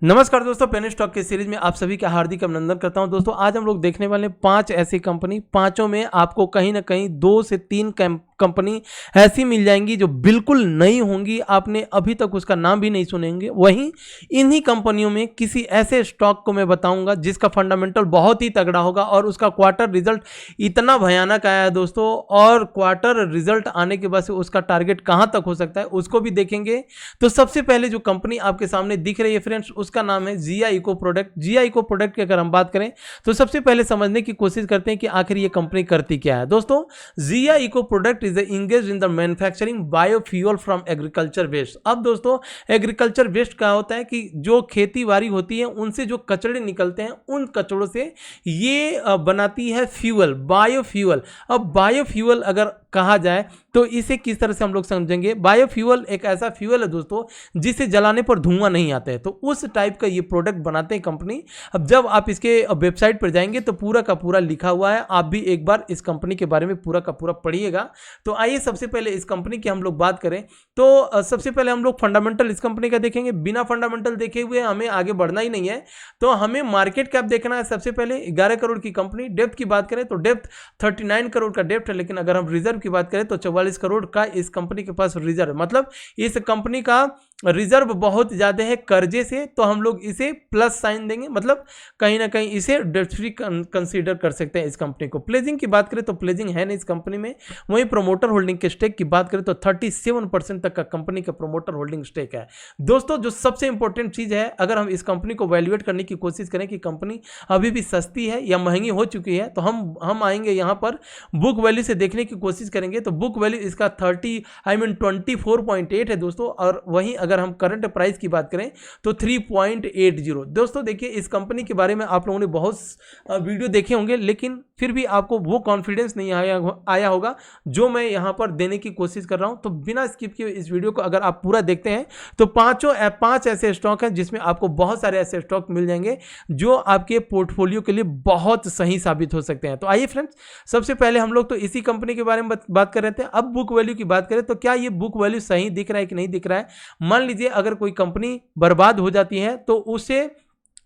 नमस्कार दोस्तों, penny stock के सीरीज में आप सभी का हार्दिक अभिनंदन करता हूं। दोस्तों आज हम लोग देखने वाले हैं 5 ऐसी कंपनी, पांचों में आपको कहीं ना कहीं 2 से 3 कंपनी ऐसी मिल जाएंगी जो बिल्कुल नई होंगी, आपने अभी तक उसका नाम भी नहीं सुनेंगे। वहीं इन्हीं कंपनियों में किसी ऐसे स्टॉक को मैं बताऊंगा जिसका फंडामेंटल बहुत ही तगड़ा होगा और उसका क्वार्टर रिजल्ट इतना भयानक आया है दोस्तों, और क्वार्टर रिजल्ट आने के बाद से उसका टारगेट कहां तक हो सकता है उसको भी देखेंगे। तो सबसे पहले जो कंपनी आपके सामने दिख रही है फ्रेंड्स, उसका नाम है जिया इको प्रोडक्ट। जिया इको प्रोडक्ट की अगर हम बात करें तो सबसे पहले समझने की कोशिश करते हैं कि आखिर ये कंपनी करती क्या है। दोस्तों Jiya eco product is engage in the manufacturing biofuel from agriculture waste. अब दोस्तों एग्रीकल्चर वेस्ट क्या होता है कि जो खेती बाड़ी होती है उनसे जो कचरे निकलते हैं, उन कचड़ों से ये बनाती है फ्यूल, बायोफ्यूल। अब बायोफ्यूल अगर कहा जाए तो इसे किस तरह से हम लोग समझेंगे। बायोफ्यूल एक ऐसा फ्यूल है दोस्तों जिसे जलाने पर धुआं नहीं आता है, तो उस टाइप का ये प्रोडक्ट बनाते हैं कंपनी। अब जब आप इसके वेबसाइट पर जाएंगे तो पूरा का पूरा लिखा हुआ है, आप भी एक बार इस कंपनी के बारे में पूरा का पूरा पढ़िएगा। तो आइए सबसे पहले इस कंपनी की हम लोग बात करें तो सबसे पहले हम लोग फंडामेंटल इस कंपनी का देखेंगे। बिना फंडामेंटल देखे हुए हमें आगे बढ़ना ही नहीं है, तो हमें मार्केट कैप देखना है। सबसे पहले 11 करोड़ की कंपनी। डेप्थ की बात करें तो डेप्थ 39 करोड़ का डेप्थ है, लेकिन अगर हम रिजर्व की बात करें तो 44 करोड़ का इस कंपनी के पास रिजर्व, मतलब इस कंपनी का रिजर्व बहुत ज्यादा है कर्जे से, तो हम लोग इसे प्लस साइन देंगे, मतलब कहीं ना कहीं इसे डेट फ्री कंसीडर कर सकते हैं इस कंपनी को। प्लेजिंग की बात करें तो प्लेजिंग है नहीं इस कंपनी में। वहीं प्रोमोटर होल्डिंग के स्टेक की बात करें तो 37% तक का कंपनी का प्रोमोटर होल्डिंग स्टेक है। दोस्तों जो सबसे इंपॉर्टेंट चीज है, अगर हम इस कंपनी को वैल्यूएट करने की कोशिश करें कि कंपनी अभी भी सस्ती है या महंगी हो चुकी है, तो हम आएंगे यहाँ पर बुक वैल्यू से देखने की कोशिश करेंगे। तो बुक वैल्यू इसका 24.8 है दोस्तों, और वहीं अगर हम करंट प्राइस की बात करें तो 3.80। दोस्तों देखिए इस कंपनी के बारे में आप लोगों ने बहुत वीडियो देखे होंगे, लेकिन फिर भी आपको वो कॉन्फिडेंस नहीं आया होगा जो मैं यहां पर देने की कोशिश कर रहा हूं। तो बिना स्किप किए इस वीडियो को अगर आप पूरा देखते हैं तो 5 ऐसे स्टॉक हैं जिसमें आपको बहुत सारे ऐसे स्टॉक मिल जाएंगे जो आपके पोर्टफोलियो के लिए बहुत सही साबित हो सकते हैं। तो आइए फ्रेंड्स, सबसे पहले हम लोग तो इसी कंपनी के बारे में बात कर रहे थे। अब बुक वैल्यू की बात करें तो क्या ये बुक वैल्यू सही दिख रहा है कि नहीं दिख रहा है। मान लीजिए अगर कोई कंपनी बर्बाद हो जाती है तो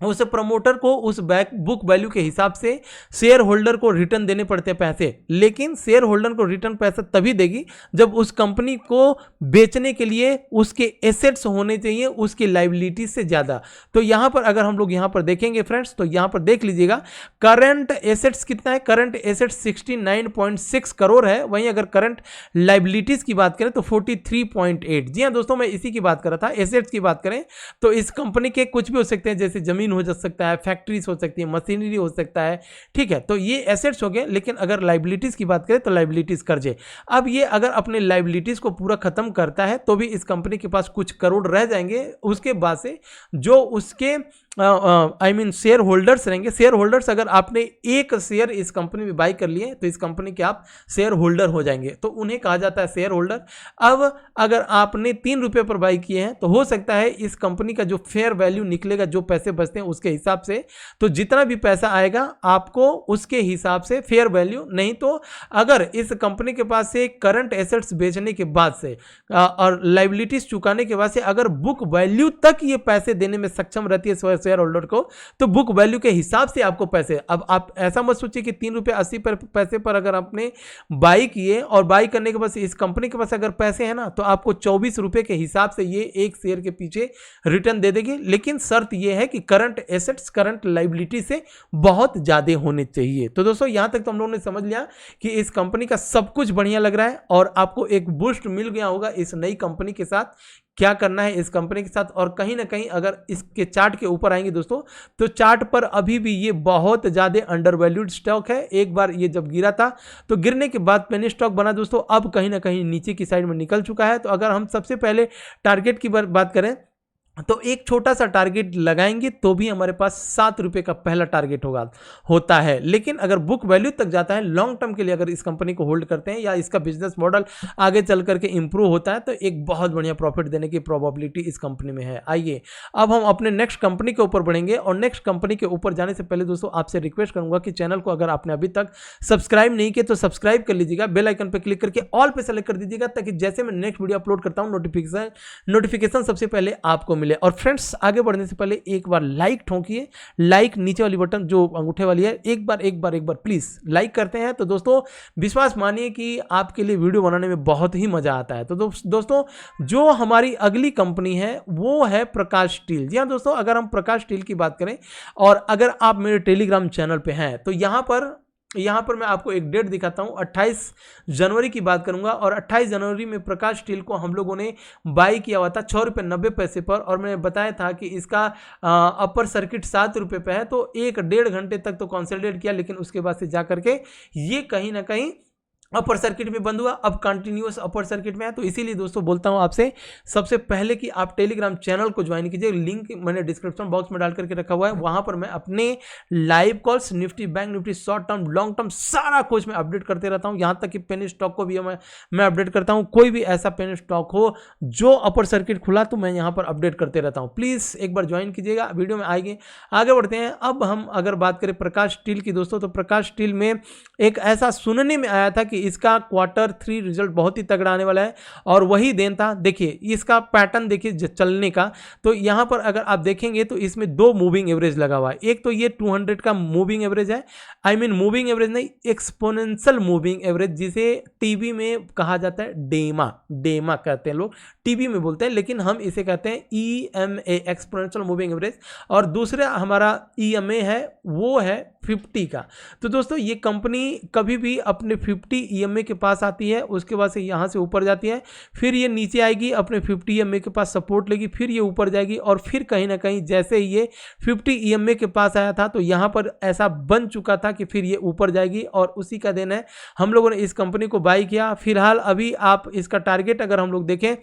उस प्रमोटर को उस बुक वैल्यू के हिसाब से शेयर होल्डर को रिटर्न देने पड़ते हैं पैसे, लेकिन शेयर होल्डर को रिटर्न पैसा तभी देगी जब उस कंपनी को बेचने के लिए उसके एसेट्स होने चाहिए उसकी लायबिलिटी से ज्यादा। तो यहां पर अगर हम लोग यहां पर देखेंगे फ्रेंड्स, तो यहां पर देख लीजिएगा करंट एसेट्स कितना है। करंट एसेट्स 69.6 करोड़ है। वहीं अगर करंट लायबिलिटीज की बात करें तो 43.8। जी हाँ दोस्तों, मैं इसी की बात कर रहा था। एसेट्स की बात करें तो इस कंपनी के कुछ भी हो सकते हैं, जैसे जमीन हो जा सकता है, फैक्ट्रीज हो सकती है, मशीनरी हो सकता है, ठीक है। तो ये एसेट्स हो गए। लेकिन अगर लायबिलिटीज की बात करें तो लायबिलिटीज कर्जे। अब ये अगर अपने लायबिलिटीज को पूरा खत्म करता है तो भी इस कंपनी के पास कुछ करोड़ रह जाएंगे। उसके बाद से जो उसके शेयर होल्डर्स रहेंगे, शेयर होल्डर्स अगर आपने एक शेयर इस कंपनी में बाई कर लिए तो इस कंपनी के आप शेयर होल्डर हो जाएंगे, तो उन्हें कहा जाता है शेयर होल्डर। अब अगर आपने 3 रुपये पर बाई किए हैं तो हो सकता है इस कंपनी का जो फेयर वैल्यू निकलेगा, जो पैसे बचते हैं उसके हिसाब से, तो जितना भी पैसा आएगा आपको उसके हिसाब से फेयर वैल्यू। नहीं तो अगर इस कंपनी के पास से करंट एसेट्स बेचने के बाद से और लायबिलिटीज चुकाने के बाद से अगर बुक वैल्यू तक ये पैसे देने में सक्षम रहती है शेयर होल्डर को, तो बुक वैल्यू के हिसाब से आपको पैसे। अब आप ऐसा मत सोचिए कि 3.80 पैसे पर अगर आपने बाई किए और बाई करने के बाद इस कंपनी के पास अगर पैसे हैं ना, तो आपको 24 रुपए के हिसाब से ये एक शेयर के पीछे रिटर्न दे देगी। लेकिन शर्त यह है कि करंट एसेट्स करंट लायबिलिटी से बहुत ज्यादा होने चाहिए। तो दोस्तों यहां तक तो हम लोगों ने समझ लिया कि इस कंपनी का सब कुछ बढ़िया लग रहा है और आपको एक बूस्ट मिल गया होगा इस नई कंपनी के साथ। क्या करना है इस कंपनी के साथ, और कहीं ना कहीं अगर इसके चार्ट के ऊपर आएंगे दोस्तों, तो चार्ट पर अभी भी ये बहुत ज्यादा अंडरवैल्यूड स्टॉक है। एक बार ये जब गिरा था तो गिरने के बाद पेनी स्टॉक बना दोस्तों, अब कहीं ना कहीं नीचे की साइड में निकल चुका है। तो अगर हम सबसे पहले टारगेट की बात करें तो एक छोटा सा टारगेट लगाएंगे तो भी हमारे पास 7 रुपए का पहला टारगेट होता है। लेकिन अगर बुक वैल्यू तक जाता है, लॉन्ग टर्म के लिए अगर इस कंपनी को होल्ड करते हैं या इसका बिजनेस मॉडल आगे चल करके इंप्रूव होता है, तो एक बहुत बढ़िया प्रॉफिट देने की प्रोबेबिलिटी इस कंपनी में है। आइए अब हम अपने नेक्स्ट कंपनी के ऊपर बढ़ेंगे, और नेक्स्ट कंपनी के ऊपर जाने से पहले दोस्तों आपसे रिक्वेस्ट करूंगा कि चैनल को अगर आपने अभी तक सब्सक्राइब नहीं किया तो सब्सक्राइब कर लीजिएगा, बेल आइकन पर क्लिक करके ऑल पे सेलेक्ट कर दीजिएगा, ताकि जैसे मैं नेक्स्ट वीडियो अपलोड करता हूं नोटिफिकेशन सबसे पहले आपको मिले। और फ्रेंड्स आगे बढ़ने से पहले एक बार लाइक ठोंकिए, लाइक नीचे वाली बटन जो अंगूठे वाली है, एक बार प्लीज़ लाइक करते हैं तो दोस्तों विश्वास मानिए कि आपके लिए वीडियो बनाने में बहुत ही मज़ा आता है। तो दोस्तों जो हमारी अगली कंपनी है वो है प्रकाश स्टील। जी हाँ दोस्तों, अगर हम प्रकाश स्टील की बात करें और अगर आप मेरे टेलीग्राम चैनल पे हैं तो यहाँ पर मैं आपको एक डेट दिखाता हूँ। 28 जनवरी की बात करूंगा और 28 जनवरी में प्रकाश स्टील को हम लोगों ने बाई किया हुआ था 6 रुपये 90 पैसे पर, और मैंने बताया था कि इसका अपर सर्किट 7 रुपये पे है। तो 1-1.5 घंटे तक तो कंसोलिडेट किया, लेकिन उसके बाद से जा करके ये कहीं ना कहीं अपर सर्किट में बंद हुआ, अब कंटिन्यूअस अपर सर्किट में है। तो इसीलिए दोस्तों बोलता हूं आपसे सबसे पहले कि आप टेलीग्राम चैनल को ज्वाइन कीजिए, लिंक मैंने डिस्क्रिप्शन बॉक्स में डाल करके रखा हुआ है। वहां पर मैं अपने live calls, Nifty bank Nifty, short term long term सारा कुछ मैं अपडेट करते रहता हूं, यहां तक कि पेनी स्टॉक को भी मैं अपडेट करता हूं। कोई भी ऐसा पेनी स्टॉक हो जो अपर सर्किट खुला तो मैं यहां पर अपडेट करते रहता हूं, प्लीज एक बार ज्वाइन कीजिएगा। वीडियो में आएंगे, आगे बढ़ते हैं। अब हम अगर बात करें प्रकाश स्टील की दोस्तों, तो प्रकाश स्टील में एक ऐसा सुनने में आया था कि इसका Q3 रिजल्ट बहुत ही तगड़ा आने वाला है, और वही देन था। देखिए इसका पैटर्न देखिए चलने का, तो यहां पर अगर आप देखेंगे तो इसमें 2 मूविंग एवरेज लगा हुआ है। एक तो ये 200 का मूविंग एवरेज है, मूविंग एवरेज नहीं, एक्सपोनेंशियल मूविंग एवरेज, जिसे टीवी में कहा जाता है डेमा कहते हैं लोग, टीवी में बोलते हैं, लेकिन हम इसे कहते हैं EMA, एक्सपोनेंशियल मूविंग एवरेज। और दूसरा हमारा EMA है वो है 50 का। तो दोस्तों ये कंपनी कभी भी अपने 50 EMA के पास आती है, उसके बाद से यहाँ से ऊपर जाती है, फिर ये नीचे आएगी, अपने 50 EMA के पास सपोर्ट लेगी, फिर ये ऊपर जाएगी, और फिर कहीं ना कहीं जैसे ही ये 50 EMA के पास आया था तो यहाँ पर ऐसा बन चुका था कि फिर ये ऊपर जाएगी, और उसी का दिन है हम लोगों ने इस कंपनी को बाई किया। फिलहाल अभी आप इसका टारगेट अगर हम लोग देखें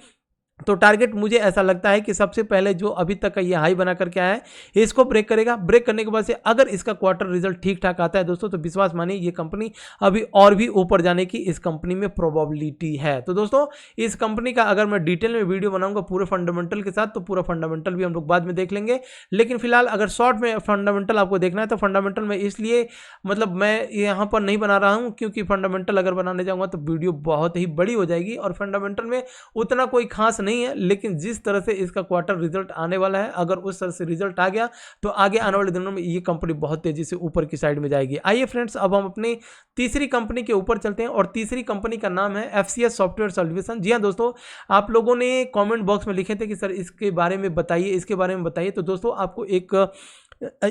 तो टारगेट मुझे ऐसा लगता है कि सबसे पहले जो अभी तक का ये हाई बना करके आया है इसको ब्रेक करेगा। ब्रेक करने के बाद से अगर इसका क्वार्टर रिजल्ट ठीक ठाक आता है दोस्तों, तो विश्वास मानिए ये कंपनी अभी और भी ऊपर जाने की इस कंपनी में प्रोबेबिलिटी है। तो दोस्तों इस कंपनी का अगर मैं डिटेल में वीडियो बनाऊंगा पूरे फंडामेंटल के साथ, तो पूरा फंडामेंटल भी हम लोग बाद में देख लेंगे। लेकिन फिलहाल अगर शॉर्ट में फंडामेंटल आपको देखना है तो फंडामेंटल में इसलिए मैं यहाँ पर नहीं बना रहा हूँ क्योंकि फंडामेंटल अगर बनाने जाऊँगा तो वीडियो बहुत ही बड़ी हो जाएगी, और फंडामेंटल में उतना कोई खास नहीं है। लेकिन जिस तरह से इसका क्वार्टर रिजल्ट आने वाला है, अगर उस तरह से रिजल्ट आ गया तो आगे आने वाले दिनों में ये कंपनी बहुत तेजी से ऊपर की साइड में जाएगी। आइए फ्रेंड्स, अब हम अपनी तीसरी कंपनी के ऊपर चलते हैं, और तीसरी कंपनी का नाम है FCS सॉफ्टवेयर सॉल्यूशन। जी हाँ दोस्तों, आप लोगों ने कमेंट बॉक्स में लिखे थे कि सर इसके बारे में बताइए, इसके बारे में बताइए। तो दोस्तों आपको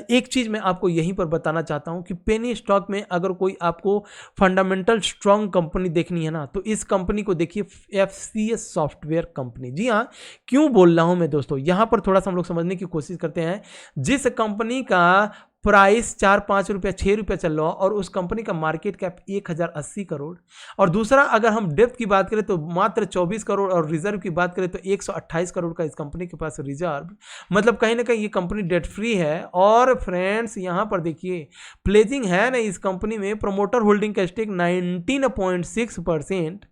एक चीज़ मैं आपको यहीं पर बताना चाहता हूं कि पेनी स्टॉक में अगर कोई आपको फंडामेंटल स्ट्रॉन्ग कंपनी देखनी है ना, तो इस कंपनी को देखिए, FCS सॉफ्टवेयर कंपनी। जी हाँ, क्यों बोल रहा हूं मैं दोस्तों, यहां पर थोड़ा सा हम लोग समझने की कोशिश करते हैं। जिस कंपनी का प्राइस 4-5 रुपया 6 रुपया चल रहा, और उस कंपनी का मार्केट कैप 1080 करोड़, और दूसरा अगर हम डेप्थ की बात करें तो मात्र 24 करोड़, और रिजर्व की बात करें तो 128 करोड़ का इस कंपनी के पास रिजर्व, कहीं ना कहीं ये कंपनी डेट फ्री है। और फ्रेंड्स यहाँ पर देखिए प्लेजिंग है ना इस कंपनी में, प्रमोटर होल्डिंग का स्टेक 19.6%।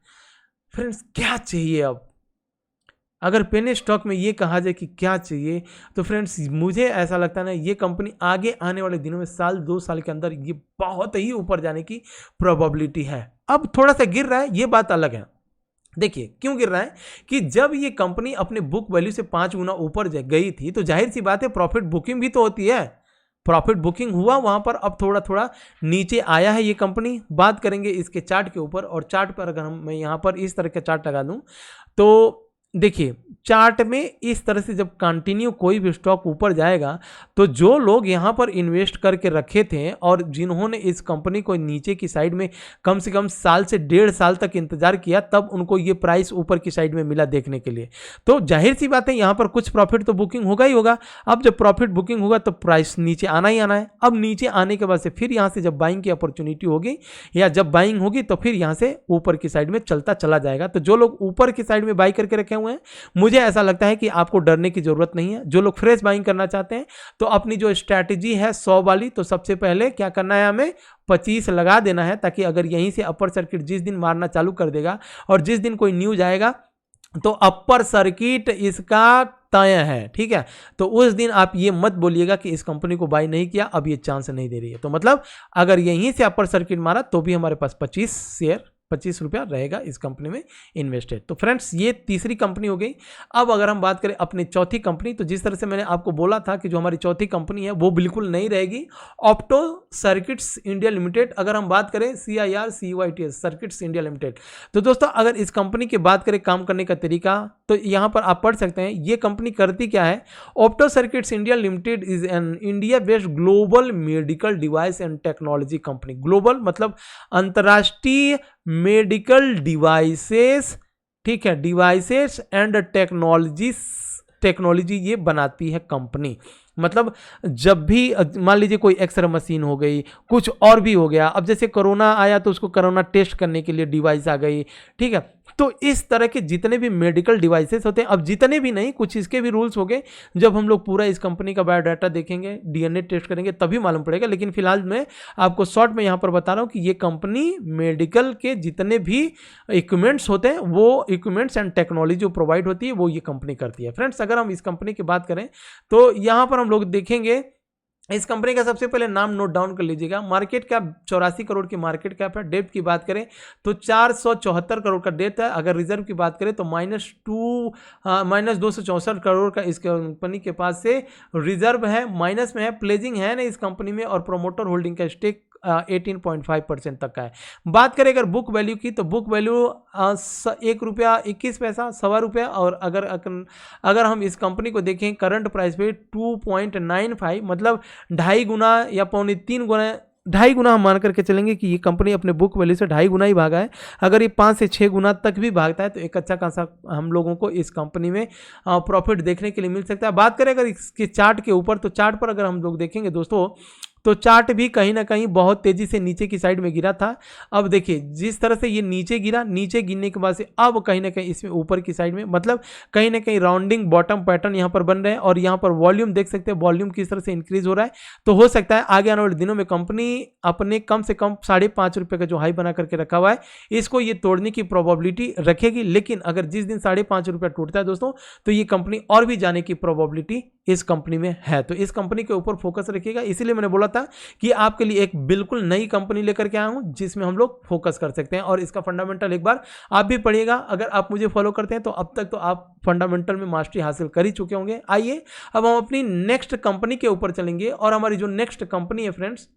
फ्रेंड्स क्या चाहिए अब, अगर पेनी स्टॉक में ये कहा जाए कि क्या चाहिए, तो फ्रेंड्स मुझे ऐसा लगता है ना ये कंपनी आगे आने वाले दिनों में 1-2 साल के अंदर ये बहुत ही ऊपर जाने की प्रोबेबिलिटी है। अब थोड़ा सा गिर रहा है, ये बात अलग है। देखिए क्यों गिर रहा है कि जब ये कंपनी अपने बुक वैल्यू से 5 गुना ऊपर गई थी तो जाहिर सी बात है प्रॉफिट बुकिंग भी तो होती है, प्रॉफिट बुकिंग हुआ वहां पर, अब थोड़ा थोड़ा नीचे आया है ये कंपनी। बात करेंगे इसके चार्ट के ऊपर, और चार्ट पर अगर मैं यहाँ पर इस तरह का चार्ट लगा दूं तो देखिए चार्ट में इस तरह से जब कंटिन्यू कोई भी स्टॉक ऊपर जाएगा तो जो लोग यहाँ पर इन्वेस्ट करके रखे थे और जिन्होंने इस कंपनी को नीचे की साइड में कम से कम 1 से 1.5 साल तक इंतजार किया, तब उनको ये प्राइस ऊपर की साइड में मिला देखने के लिए। तो जाहिर सी बात है यहाँ पर कुछ प्रॉफिट तो बुकिंग होगा ही होगा। अब जब प्रॉफिट बुकिंग होगा तो प्राइस नीचे आना ही आना है। अब नीचे आने के बाद से फिर यहाँ से जब बाइंग की अपॉर्चुनिटी होगी या जब बाइंग होगी तो फिर यहाँ से ऊपर की साइड में चलता चला जाएगा। तो जो लोग ऊपर की साइड में बाई करके रखे हुए हैं, मुझे ऐसा लगता है कि आपको डरने की जरूरत नहीं है। जो लोग फ्रेश बाइंग करना चाहते हैं तो अपनी जो स्ट्रैटेजी है 100 वाली, तो सबसे पहले क्या करना है, हमें 25 लगा देना है, ताकि अगर यहीं से अपर सर्किट जिस दिन मारना चालू कर देगा और जिस दिन कोई न्यूज आएगा तो अपर सर्किट इसका तय है, ठीक है। तो उस दिन आप ये मत बोलिएगा कि इस कंपनी को बाई नहीं किया, अब ये चांस नहीं दे रही है। तो अगर यहीं से अपर सर्किट मारा तो भी हमारे पास 25 शेयर ₹25 रहेगा इस कंपनी में इन्वेस्टेड। तो फ्रेंड्स ये तीसरी कंपनी हो गई। अब अगर हम बात करें अपनी चौथी कंपनी, तो जिस तरह से मैंने आपको बोला था कि जो हमारी चौथी कंपनी है वो बिल्कुल नहीं रहेगी, ऑप्टो सर्किट्स इंडिया लिमिटेड। अगर हम बात करें CIRCYTS सर्किट्स इंडिया लिमिटेड, तो दोस्तों अगर इस कंपनी की बात करें काम करने का तरीका, तो यहाँ पर आप पढ़ सकते हैं ये कंपनी करती क्या है। Opto circuits India limited is an India based global medical device and technology company. Global मतलब अंतर्राष्ट्रीय मेडिकल डिवाइसेस, ठीक है, डिवाइसेस एंड टेक्नोलॉजी ये बनाती है कंपनी। मतलब जब भी मान लीजिए कोई एक्सरे मशीन हो गई, कुछ और भी हो गया, अब जैसे कोरोना आया तो उसको कोरोना टेस्ट करने के लिए डिवाइस आ गई, ठीक है, तो इस तरह के जितने भी मेडिकल डिवाइसेस होते हैं, अब जितने भी नहीं, कुछ इसके भी रूल्स हो गए, जब हम लोग पूरा इस कंपनी का बायोडाटा देखेंगे, DNA टेस्ट करेंगे तभी मालूम पड़ेगा। लेकिन फिलहाल मैं आपको शॉर्ट में यहाँ पर बता रहा हूँ कि ये कंपनी मेडिकल के जितने भी इक्विपमेंट्स होते हैं, वो इक्विपमेंट्स एंड टेक्नोलॉजी जो प्रोवाइड होती है वो ये कंपनी करती है। फ्रेंड्स अगर हम इस कंपनी की बात करें तो यहाँ पर हम लोग देखेंगे, इस कंपनी का सबसे पहले नाम नोट डाउन कर लीजिएगा। मार्केट कैप 84 करोड़ की मार्केट कैप है। डेब्ट की बात करें तो 474 करोड़ का डेब्ट है। अगर रिजर्व की बात करें तो -264 करोड़ का इस कंपनी के पास से रिजर्व है, माइनस में है, प्लेजिंग है ना इस कंपनी में, और प्रोमोटर होल्डिंग का स्टेक 18.5% तक का है। बात करें अगर बुक वैल्यू की, तो बुक वैल्यू ₹1.21, ₹1.25, और अगर हम इस कंपनी को देखें करंट प्राइस पे 2.95, मतलब 2.5 गुना या 2.25 गुना, 2.5 गुना हम मान करके चलेंगे कि ये कंपनी अपने बुक वैल्यू से 2.5 गुना ही भागा है। अगर ये 5 से 6 गुना तक भी भागता है तो एक अच्छा खासा हम लोगों को इस कंपनी में प्रॉफिट देखने के लिए मिल सकता है। बात करें अगर इसके चार्ट के ऊपर, तो चार्ट पर अगर हम लोग देखेंगे दोस्तों, तो चार्ट भी कहीं ना कहीं बहुत तेजी से नीचे की साइड में गिरा था। अब देखिए जिस तरह से ये नीचे गिरा, नीचे गिरने के बाद से अब कहीं ना कहीं इसमें ऊपर की साइड में, मतलब कहीं ना कहीं राउंडिंग बॉटम पैटर्न यहाँ पर बन रहे हैं। और यहाँ पर वॉल्यूम देख सकते हैं, वॉल्यूम किस तरह से इंक्रीज हो रहा है। तो हो सकता है आगे आने वाले दिनों में कंपनी अपने कम से कम ₹5.5 का जो हाई बना करके रखा हुआ है, इसको ये तोड़ने की प्रोबेबिलिटी रखेगी। लेकिन अगर जिस दिन ₹5.5 टूटता है दोस्तों, तो ये कंपनी और भी जाने की प्रोबेबिलिटी इस कंपनी में है। तो इस कंपनी के ऊपर फोकस रखिएगा। इसीलिए मैंने बोला था कि आपके लिए एक बिल्कुल नई कंपनी लेकर के आया हूं जिसमें हम लोग फोकस कर सकते हैं, और इसका फंडामेंटल एक बार आप भी पढ़िएगा। अगर आप मुझे फॉलो करते हैं तो अब तक तो आप फंडामेंटल में मास्टरी हासिल कर ही चुके होंगे। आइए अब हम अपनी नेक्स्ट कंपनी के ऊपर चलेंगे, और हमारी जो नेक्स्ट कंपनी है फ्रेंड्स,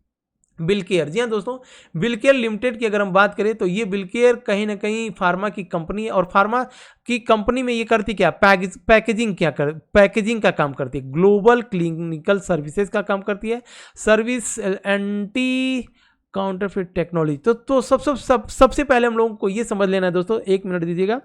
बिलकेयर। जी हाँ दोस्तों, बिलकेयर लिमिटेड की अगर हम बात करें तो ये बिलकेयर कहीं ना कहीं फार्मा की कंपनी है, और फार्मा की कंपनी में ये करती क्या, पैकेजिंग का काम करती है, ग्लोबल क्लिनिकल सर्विसेज का काम करती है, सर्विस एंटी काउंटरफिट टेक्नोलॉजी। तो सबसे पहले हम लोगों को ये समझ लेना है दोस्तों, 1 मिनट दीजिएगा,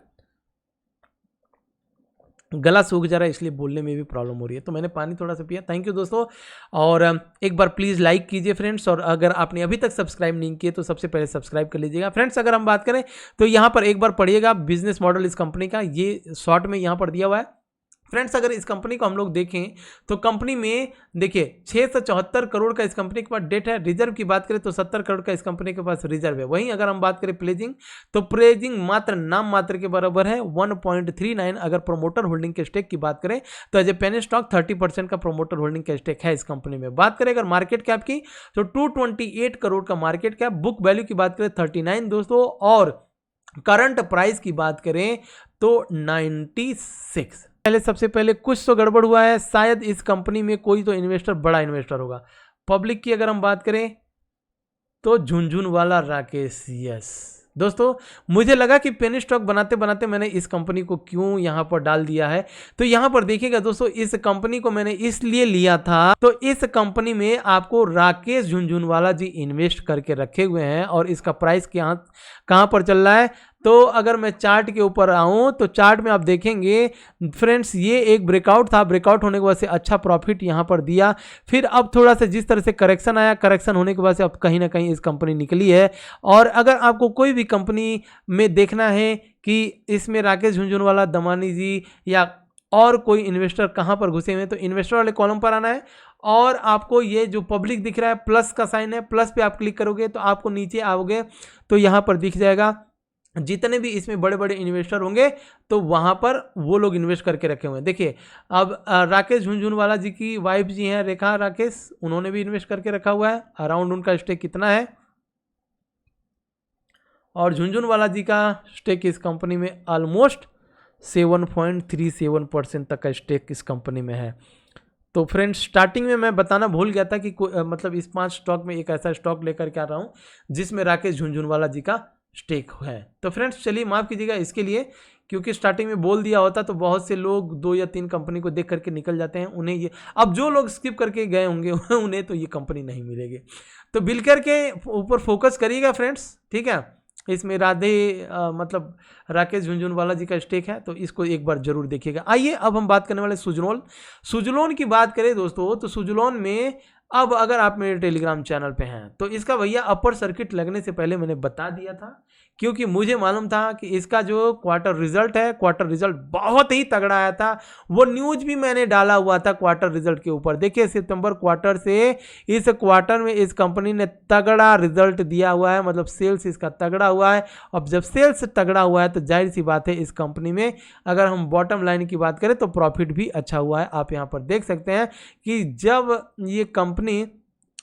गला सूख जा रहा है इसलिए बोलने में भी प्रॉब्लम हो रही है, तो मैंने पानी थोड़ा सा पिया। थैंक यू दोस्तों, और एक बार प्लीज़ लाइक कीजिए फ्रेंड्स, और अगर आपने अभी तक सब्सक्राइब नहीं किए तो सबसे पहले सब्सक्राइब कर लीजिएगा। फ्रेंड्स अगर हम बात करें तो यहाँ पर एक बार पढ़िएगा बिजनेस मॉडल इस कंपनी का, ये शॉर्ट में यहाँ पर दिया हुआ है। फ्रेंड्स अगर इस कंपनी को हम लोग देखें तो कंपनी में देखिए 674 करोड़ का इस कंपनी के पास डेट है। रिजर्व की बात करें तो 70 करोड़ का इस कंपनी के पास रिजर्व है। वहीं अगर हम बात करें प्लेजिंग, तो प्लेजिंग मात्र नाम मात्र के बराबर है 1.39। अगर प्रोमोटर होल्डिंग के स्टेक की बात करें तो एज ए पेनी स्टॉक 30% का प्रोमोटर होल्डिंग का स्टेक है इस कंपनी में। बात करें अगर मार्केट कैप की तो 228 करोड़ का मार्केट कैप। बुक वैल्यू की बात करें 39 दोस्तों, और करंट प्राइस की बात करें तो 96। सबसे पहले कुछ तो गड़बड़ हुआ है, शायद इस कंपनी में कोई तो इन्वेस्टर बड़ा इन्वेस्टर होगा। पब्लिक की अगर हम बात करें तो झुनझुनवाला राकेश, यस दोस्तों, मुझे लगा कि पेनी स्टॉक बनाते बनाते मैंने इस कंपनी को क्यों यहाँ पर डाल दिया है। तो यहाँ पर देखिएगा दोस्तों, इस कंपनी को मैंने इसलिए लिया था, तो इस कंपनी में आपको राकेश झुनझुनवाला जी इन्वेस्ट करके रखे हुए हैं, और इसका प्राइस कहाँ पर चल रहा है। तो अगर मैं चार्ट के ऊपर आऊँ तो चार्ट में आप देखेंगे फ्रेंड्स, ये एक ब्रेकआउट था, ब्रेकआउट होने के बाद से अच्छा प्रॉफिट यहाँ पर दिया। फिर अब थोड़ा सा जिस तरह से करेक्शन आया, करेक्शन होने के बाद से अब कहीं ना कहीं इस कंपनी निकली है। और अगर आपको कोई भी कंपनी में देखना है कि इसमें राकेश झुनझुनवाला, दमानी जी या और कोई इन्वेस्टर कहाँ पर घुसे हुए हैं, तो इन्वेस्टर वाले कॉलम पर आना है, और आपको ये जो पब्लिक दिख रहा है प्लस का साइन है, प्लस पे आप क्लिक करोगे तो आपको नीचे आओगे तो यहाँ पर दिख जाएगा जितने भी इसमें बड़े बड़े इन्वेस्टर होंगे तो वहाँ पर वो लोग इन्वेस्ट करके रखे हुए हैं। देखिए अब राकेश झुनझुनवाला जी की वाइफ जी हैं रेखा राकेश, उन्होंने भी इन्वेस्ट करके रखा हुआ है। अराउंड उनका स्टेक कितना है, और झुनझुनवाला जी का स्टेक इस कंपनी में ऑलमोस्ट 7.37% तक का स्टेक इस कंपनी में है। तो फ्रेंड्स स्टार्टिंग में मैं बताना भूल गया था कि मतलब इस 5 स्टॉक में एक ऐसा स्टॉक लेकर के आ रहा हूँ जिसमें राकेश झुनझुनवाला जी का स्टेक है। तो फ्रेंड्स चलिए माफ़ कीजिएगा इसके लिए, क्योंकि स्टार्टिंग में बोल दिया होता तो बहुत से लोग 2 या 3 कंपनी को देख करके निकल जाते हैं, उन्हें ये, अब जो लोग स्किप करके गए होंगे उन्हें तो ये कंपनी नहीं मिलेगी। तो बिल करके ऊपर फोकस करिएगा फ्रेंड्स, ठीक है। इसमें मतलब राकेश झुनझुनवाला जी का स्टेक है, तो इसको एक बार जरूर देखिएगा। आइए अब हम बात करने वाले सुजलोन की बात करें दोस्तों, तो सुजलोन में अब अगर आप मेरे टेलीग्राम चैनल पे हैं तो इसका भैया अपर सर्किट लगने से पहले मैंने बता दिया था, क्योंकि मुझे मालूम था कि इसका जो क्वार्टर रिजल्ट बहुत ही तगड़ा आया था। वो न्यूज़ भी मैंने डाला हुआ था क्वार्टर रिजल्ट के ऊपर। देखिए सितंबर क्वार्टर से इस क्वार्टर में इस कंपनी ने तगड़ा रिजल्ट दिया हुआ है, मतलब सेल्स इसका तगड़ा हुआ है। अब जब सेल्स तगड़ा हुआ है तो जाहिर सी बात है इस कंपनी में अगर हम बॉटम लाइन की बात करें तो प्रॉफिट भी अच्छा हुआ है। आप यहाँ पर देख सकते हैं कि जब ये कंपनी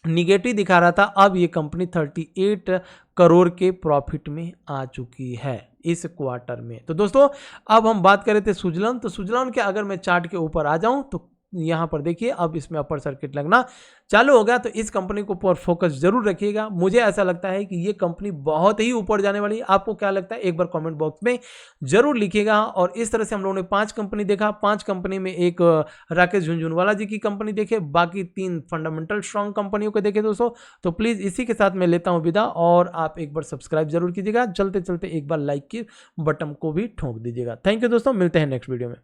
निगेटिव दिखा रहा था, अब ये कंपनी 38 करोड़ के प्रॉफिट में आ चुकी है इस क्वार्टर में। तो दोस्तों अब हम बात कर रहे थे सुजलोन, तो सुजलोन के अगर मैं चार्ट के ऊपर आ जाऊं तो यहाँ पर देखिए अब इसमें अपर सर्किट लगना चालू हो गया। तो इस कंपनी को ऊपर फोकस जरूर रखिएगा। मुझे ऐसा लगता है कि ये कंपनी बहुत ही ऊपर जाने वाली है। आपको क्या लगता है एक बार कमेंट बॉक्स में जरूर लिखिएगा। और इस तरह से हम लोगों ने 5 कंपनी देखा, 5 कंपनी में एक राकेश झुनझुनवाला जी की कंपनी देखे, बाकी 3 फंडामेंटल स्ट्रॉन्ग कंपनियों को देखे दोस्तों। तो प्लीज़ इसी के साथ मैं लेता हूँ विदा, और आप एक बार सब्सक्राइब जरूर कीजिएगा। चलते चलते एक बार लाइक की बटन को भी ठोक दीजिएगा। थैंक यू दोस्तों, मिलते हैं नेक्स्ट वीडियो में।